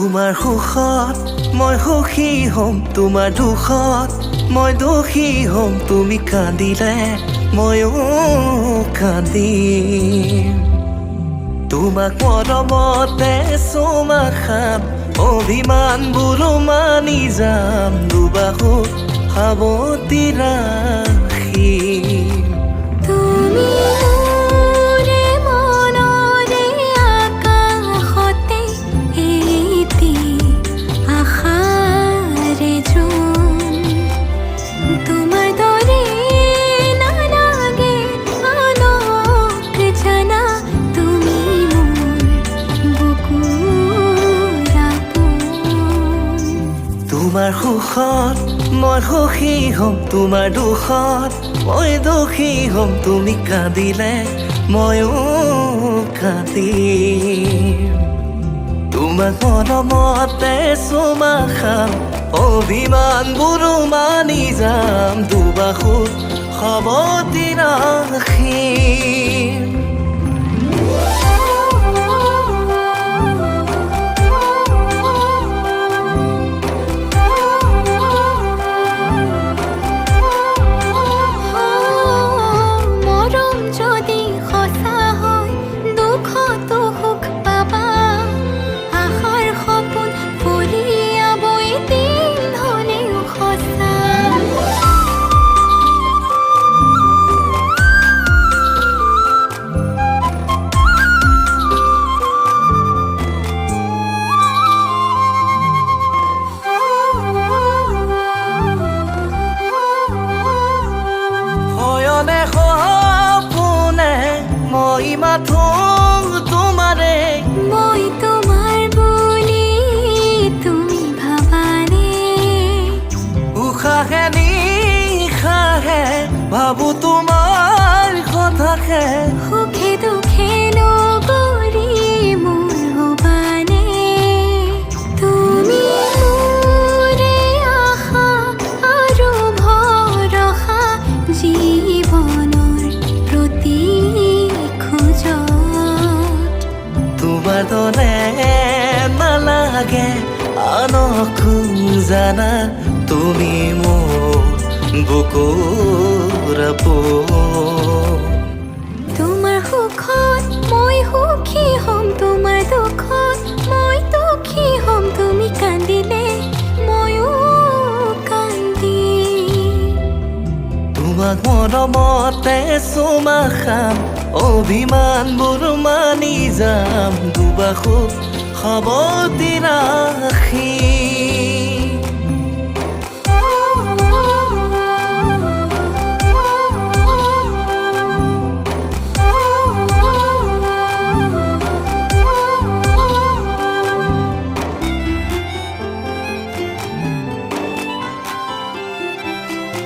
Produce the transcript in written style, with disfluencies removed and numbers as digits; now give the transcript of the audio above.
তোমাৰ সুখত মই সুখী হ'ম, তোমাৰ দুখত মই দুখী হ'ম। তুমি কান্দিলে ময়ো কান্দিম। তোমাক মৰমতে চুমা খাম, অভিমানবোৰো মানি যাম। দুবাহু সাৱটি ৰাখিম। তুমি মোৰে মনৰে আকাশতে এটি আশাৰে জোন। তোমাৰ দৰে নালাগে আনক জানা, তুমি মোৰ বুকুৰ আপোন। তোমাৰ সুখত মই সুখী হ'ম, তোমাৰ দুখত মই দুখী হ'ম। তুমি কান্দিলে ময়ো কান্দিম। তোমাক মৰমতে চুমা খাম, অভিমানবোৰো মানি যাম। দুবাহু সাৱটি ৰাখিম। মৰম যদি সঁচা হয়, দুখতো সুখ পাবা। আশাৰ সপোন ফলিয়াব এদিন হ'লেও সঁচা। শয়নে সপোনে মই মাথো তোমাৰে। মই তোমাৰ বুলি তুমি ভাবানে? উশাহে নিশাহে ভাবো তোমাৰ কথাকে। সুখে দুখে নগৰি মোৰ হবানে? তুমি মোৰে আশা আৰু ভৰসা, জীৱনৰ প্ৰতি খোজত। তোমাৰ দৰে নালাগে আনকো জানা, তুমি মোৰ বুকুৰ আপোন। তোমাৰ সুখত মই সুখী হ'ম, তোমাৰ দুখত মই দুখী হ'ম। তুমি কান্দিলে ময়ো কান্দিম। তোমাক মৰমতে চুমা খাম, অভিমানবোৰ মানি যাম। দুবাহু সাৱটি ৰাখিম।